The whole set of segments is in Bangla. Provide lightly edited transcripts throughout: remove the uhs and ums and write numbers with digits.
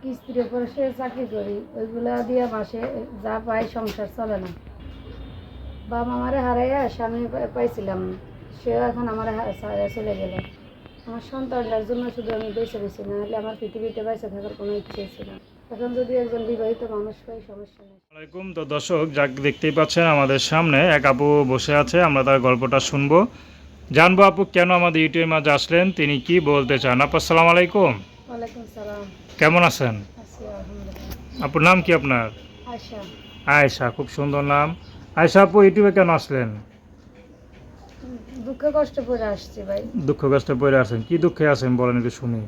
কিস্তির উপরে সে চাকরি করি, ওইগুলা দিয়ে মাসে যা পাই সংসার চলে না। বাবা আমারে হারাইয়া স্বামী পাইছিলাম, সেও এখন আমার চলে গেল। আমার সন্তানটার জন্য শুধু আমি বেঁচে বেছি, না হলে আমার পৃথিবীতে বেঁচে থাকার কোনো ইচ্ছে ছিল না। এখন যদি একজন বিবাহিত মানুষ পাই, সমস্যা নেই। আসসালামাইকুম। তো দর্শক, যাক দেখতেই পাচ্ছেন আমাদের সামনে এক আপু বসে আছে, আমরা তার গল্পটা শুনবো, জানবো আপু কেন আমাদের ইউটিউবের মাঝে আসলেন, তিনি কি বলতে চান। আপু আসসালামু আলাইকুম। ওয়ালাইকুম সালাম। কেমন আছেন? আছি আলহামদুলিল্লাহ। আপুর নাম কি আপনার? আয়শা। আয়েশা, খুব সুন্দর নাম। আয়েশা আপু, ইউটিউবে কেন আসলেন? দুঃখ কষ্ট পড়ে আসছি ভাই। দুঃখ কষ্টে পড়ে আছেন, কি দুঃখে আছেন বলেন একটু শুনি।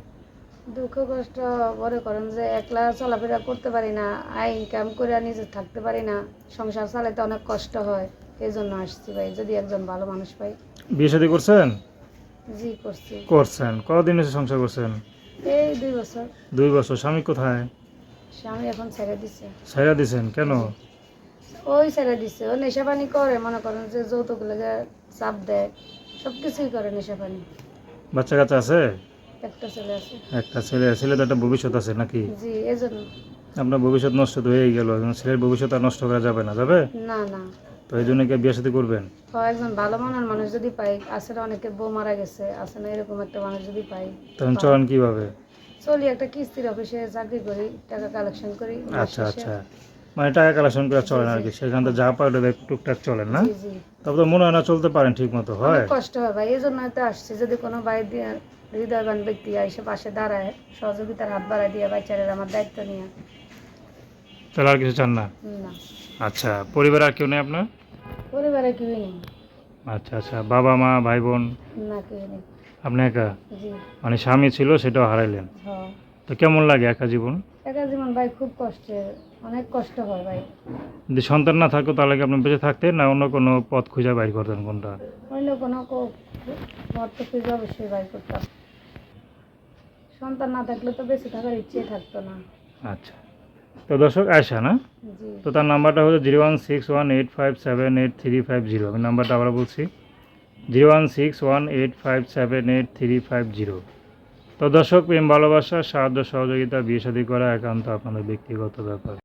দুঃখ কষ্ট মনে করেন যে একলা চলাফেরা করতে পারি না, আয় ইনকাম করে নিজে থাকতে পারি না, সংসার চালাতে অনেক কষ্ট হয়। এই জন্য আসছি ভাই, যদি একজন ভালো মানুষ পাই। বিয়ে শাদী করছেন? জি করছি। করছেন। কতদিন হচ্ছে সংসার করছেন? এই 2 বছর। 2 বছর। স্বামী কোথায়? স্বামী এখন ছেড়ে দিছে। ছাইরা দিছেন কেন? ওই ছেড়ে দিছে, ও নেশা পানি করে, মনে করেন যে যৌতুক লেগে চাপ দেয়, সব কিছুই করে নেশা পানি। বাচ্চা কাচ্চা আছে? একটা ছেলে আছে। একটা ছেলে। ছেলে তো একটা ভবিষ্যৎ আছে নাকি? জি, এজন্য। আপনার ভবিষ্যৎ নষ্ট তো হয়েই গেল, এখন ছেলের ভবিষ্যৎ আর নষ্ট করা যাবে না, যাবে? না না, তো এই জন্য কি বিয়ে সাথে করবেন? একজন ভালো মনের মানুষ যদি পাই, আছে না অনেকে বউ মারা গেছে, আছে না এরকম একটা মানুষ যদি পাই, তখন চলেন কিভাবে? চলি একটা কিস্তির অফিসে চাকরি করি, টাকা কালেকশন করি মাস আচ্ছা শেষে। আচ্ছা, মানে টাকা কালেকশন করে চলেন জি, আর জি। কি, সেখান থেকে যা পাওয়া ওটা টুকটাক চলেন না? জি জি। তবে তো মনে হয় না চলতে পারেন ঠিক মতো, হয়? অনেক কষ্ট হয় ভাই, এই জন্য তো আসছি। যদি কোনো ভাই হৃদয়বান ব্যক্তি এসে পাশে দাঁড়ায়, সহযোগিতার হাত বাড়ায় দিয়ে বাচ্চাদের আমার দায়িত্ব নিয়ে। তাহলে আর কিছু চান না? না, আচ্ছা, পরিবার আর কেউ নেই আপনার? পরিবারে কেউই নেই। আচ্ছা আচ্ছা, বাবা মা ভাই বোন? না, কেউই নেই। আপনি একা? জি। মানে স্বামী ছিল, সেটাও হারাইলেন। হ্যাঁ। তো কেমন লাগে একা জীবন? একা জীবন ভাই খুব কষ্টের, অনেক কষ্ট হয় ভাই। যদি সন্তান না থাকতো তাহলে কি আপনি বেঁচে থাকতেন, না অন্য কোনো পথ খুঁজে বাইর করতেন কোনটা? হইলেও কোনো মত তো খুঁজে অবশ্যই বাই করতাম। সন্তান না থাকলে তো বেঁচে থাকার ইচ্ছেই থাকতো না। আচ্ছা, তো দর্শক আয়শা না? জি। তো তার নাম্বারটা হলো 01618578350। আমি নাম্বারটা আবার বলছি, 01618578350। তো দর্শক, প্রেম ভালোবাসা সাহায্য সহযোগিতা বিয়ে শাদী করা একান্ত আপনাদের ব্যক্তিগত ব্যাপার।